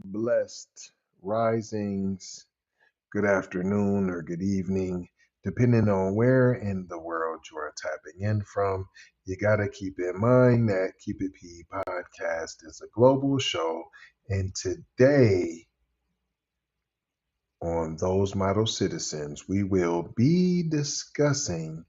Blessed risings, good afternoon or good evening, depending on where in the world you are tapping in from. You got to keep in mind that Keep It P podcast is a global show, and today on Those Model Citizens, we will be discussing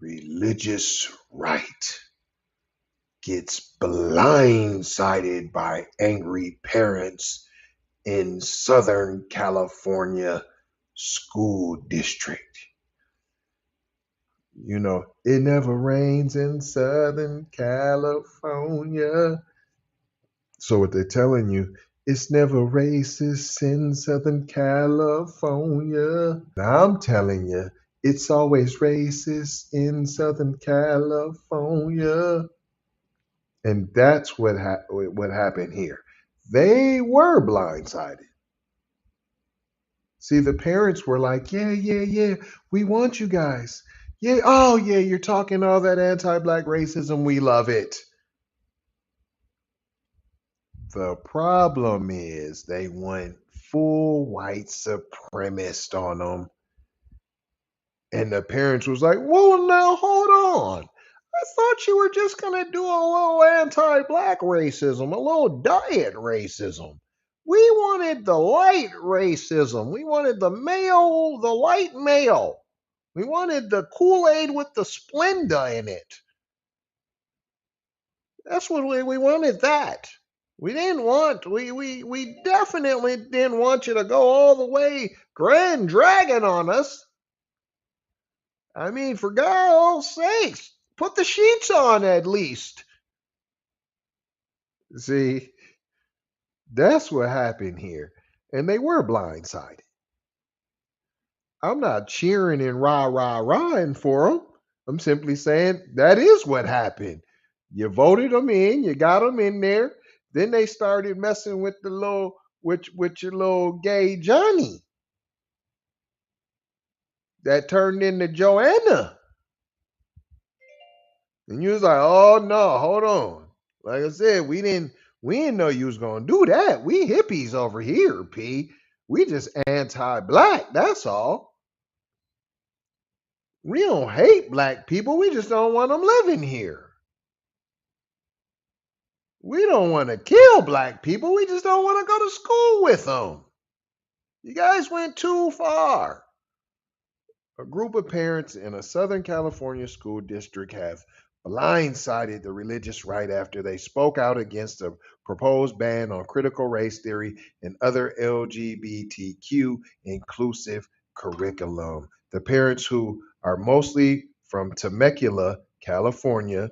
religious right gets blindsided by angry parents in Southern California school district. You know, it never rains in Southern California. So what they're telling you, it's never racist in Southern California. Now I'm telling you, it's always racist in Southern California. And that's what happened here. They were blindsided. See, the parents were like, yeah, we want you guys. Yeah, oh, yeah, you're talking all that anti black racism. We love it. The problem is they went full white supremacist on them. And the parents was like, well, now hold on. I thought you were just going to do a little anti black racism, a little diet racism. We wanted the light racism. We wanted the male, the light male. We wanted the Kool-Aid with the Splenda in it. That's what we wanted that. We didn't want, we definitely didn't want you to go all the way Grand Dragon on us. I mean, for God's sakes, put the sheets on at least. See, that's what happened here. And they were blindsided. I'm not cheering and rah-rahing for them. I'm simply saying that is what happened. You voted them in, you got them in there. Then they started messing with the little, with your little gay Johnny that turned into Joanna. And you was like, oh no, hold on. Like I said, we didn't know you was gonna do that. We hippies over here, P. We just anti-black, that's all. We don't hate black people, we just don't want them living here. We don't want to kill black people, we just don't want to go to school with them. You guys went too far. A group of parents in a Southern California school district have blindsided the religious right after they spoke out against a proposed ban on critical race theory and other LGBTQ inclusive curriculum. The parents, who are mostly from Temecula, California,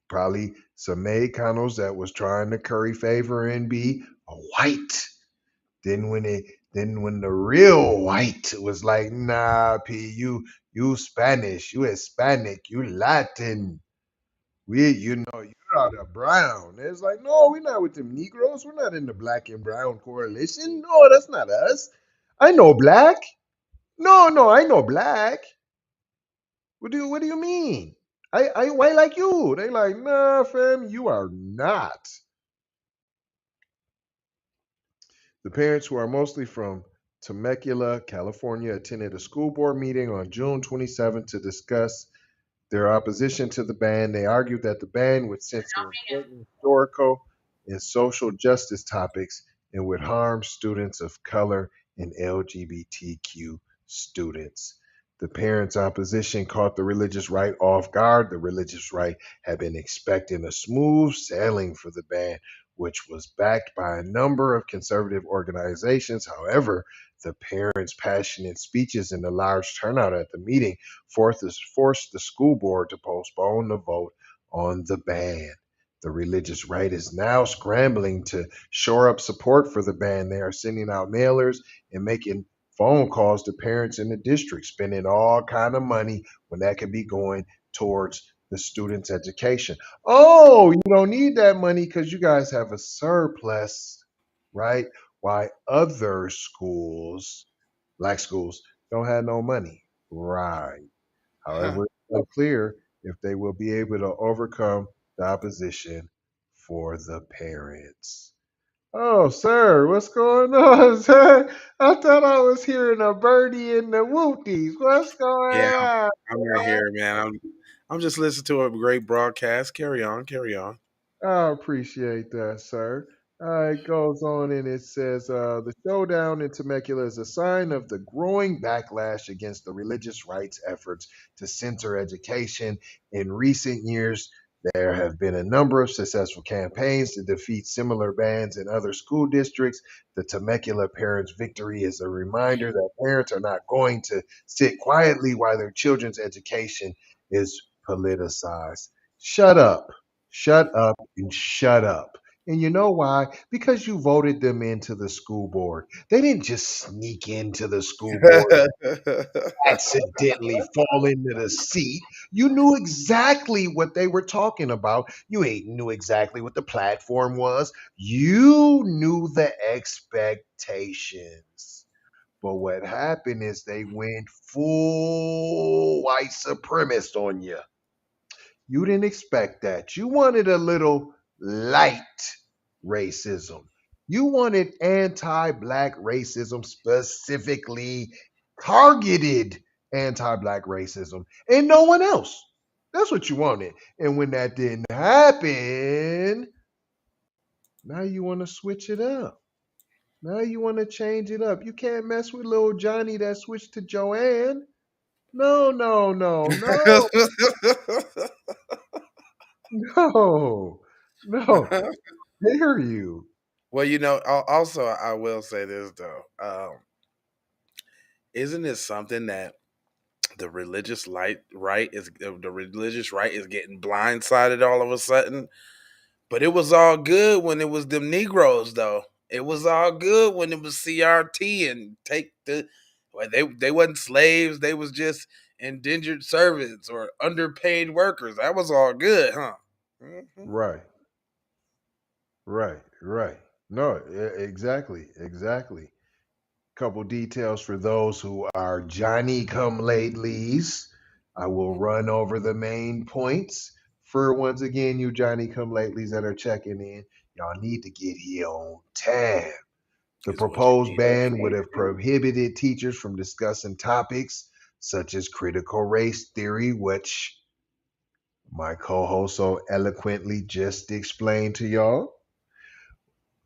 probably some Mexicanos that was trying to curry favor and be a white. Then when the real white was like, nah, P, you Spanish, you Hispanic, you Latin. You're out of brown. It's like, no, we're not with them Negroes. We're not in the black and brown coalition. No, that's not us. I know black. No, I know black. What do you mean? I white like you. They like, nah, fam, you are not. The parents, who are mostly from Temecula, California, attended a school board meeting on June 27 to discuss their opposition to the ban. They argued that the ban would censor important historical and social justice topics and would harm students of color and LGBTQ students. The parents' opposition caught the religious right off guard. The religious right had been expecting a smooth sailing for the ban, which was backed by a number of conservative organizations. However, the parents' passionate speeches and the large turnout at the meeting forced the school board to postpone the vote on the ban. The religious right is now scrambling to shore up support for the ban. They are sending out mailers and making phone calls to parents in the district, spending all kind of money when that could be going towards the students' education. Oh, you don't need that money because you guys have a surplus, right? Why other schools, black schools, don't have no money. Right. However, it's unclear if they will be able to overcome the opposition for the parents. Oh, sir, what's going on, sir? I thought I was hearing a birdie in the wooties. What's going Yeah, on, I'm right man? here, man. I'm just listening to a great broadcast. Carry on, carry on. I appreciate that, sir. It goes on and it says the showdown in Temecula is a sign of the growing backlash against the religious rights efforts to censor education. In recent years, there have been a number of successful campaigns to defeat similar bans in other school districts. The Temecula parents' victory is a reminder that parents are not going to sit quietly while their children's education is politicized. Shut up. Shut up and shut up. And you know why? Because you voted them into the school board. They didn't just sneak into the school board, accidentally fall into the seat. You knew exactly what they were talking about. You ain't knew exactly what the platform was. You knew the expectations. But what happened is they went full white supremacist on you. You didn't expect that. You wanted a little light racism. You wanted anti black racism, specifically targeted anti black racism, and no one else. That's what you wanted. And when that didn't happen, now you want to switch it up. Now you want to change it up. You can't mess with little Johnny that switched to Joanne. No, no, no, no, no, no. Dare you? Well, also I will say this though. Isn't it something that the religious right is getting blindsided all of a sudden? But it was all good when it was them Negroes, though. It was all good when it was CRT and take the. Well, they wasn't slaves. They was just indentured servants or underpaid workers. That was all good, huh? Hmm. Right, right. No, exactly, exactly. Couple details for those who are Johnny come latelys. I will run over the main points. For once again, you Johnny come latelys that are checking in, y'all need to get here on time. The Is what you proposed need to ban do. would have prohibited teachers from discussing topics such as critical race theory, which my co host so eloquently just explained to y'all,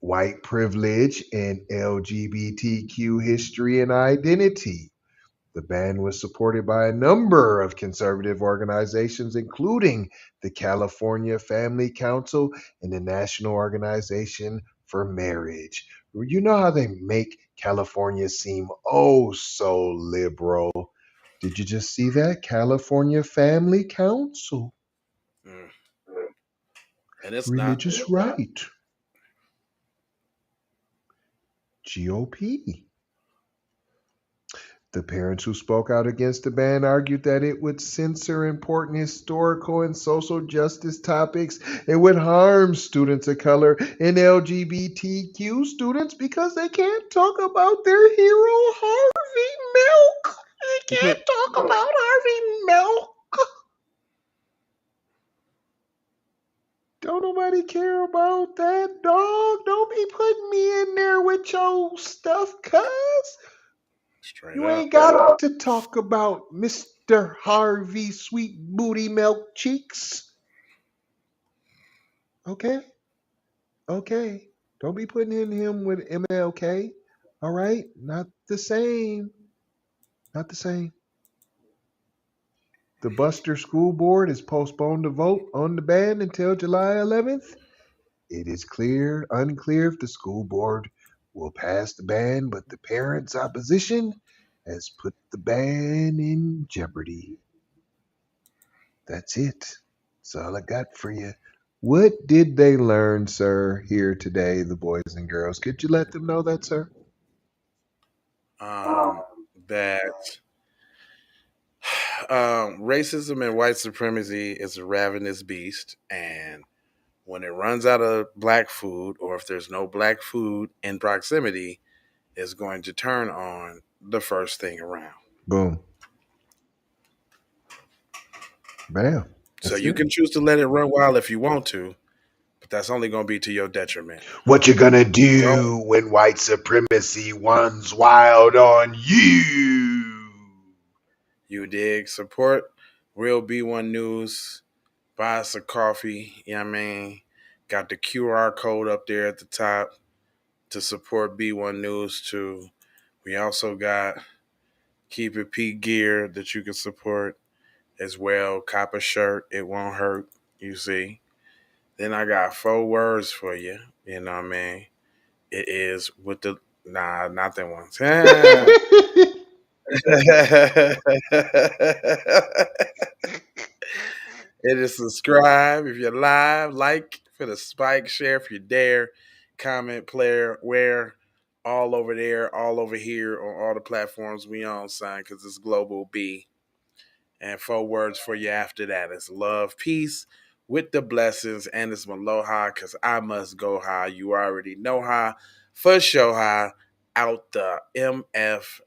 white privilege, and LGBTQ history and identity. The ban was supported by a number of conservative organizations, including the California Family Council and the National Organization for Marriage. You know how they make California seem oh so liberal. Did you just see that? California Family Council. Mm. And it's not. Religious right. GOP. The parents who spoke out against the ban argued that it would censor important historical and social justice topics. It would harm students of color and LGBTQ students because they can't talk about their hero, Harvey Milk. They can't talk about Harvey Milk. Don't nobody care about that, dog. Don't be putting me in there with your stuff, cuz. Straight You up. ain't got to talk about Mr. Harvey Sweet Booty Milk Cheeks. Okay? Okay. Don't be putting in him with MLK. All right? Not the same. Not the same. The Buster School Board has postponed the vote on the ban until July 11th. It is unclear if the school board will pass the ban, but the parents' opposition has put the ban in jeopardy. That's it. That's all I got for you. What did they learn, sir, here today, the boys and girls? Could you let them know that, sir? That racism and white supremacy is a ravenous beast, and when it runs out of black food, or if there's no black food in proximity, it's going to turn on the first thing around. Boom. Bam. So That's you it. can choose to let it run wild if you want to, but that's only gonna be to your detriment. What you gonna Don't do when white supremacy runs wild on you? you dig? Support Real B1 News. Buy us a coffee. You know what I mean? Got the QR code up there at the top to support B1 News too. We also got Keep It P gear that you can support as well. Cop a shirt, it won't hurt, you see. Then I got 4 words for you. You know what I mean? It is with the not that one. It is subscribe if you're live, like for the spike, share if you dare, comment, player, where, all over there, all over here on all the platforms we on, son, because it's Global B. And 4 words for you after that is love, peace, with the blessings, and it's Maloha, because I must go high. You already know how. For show high, out the MF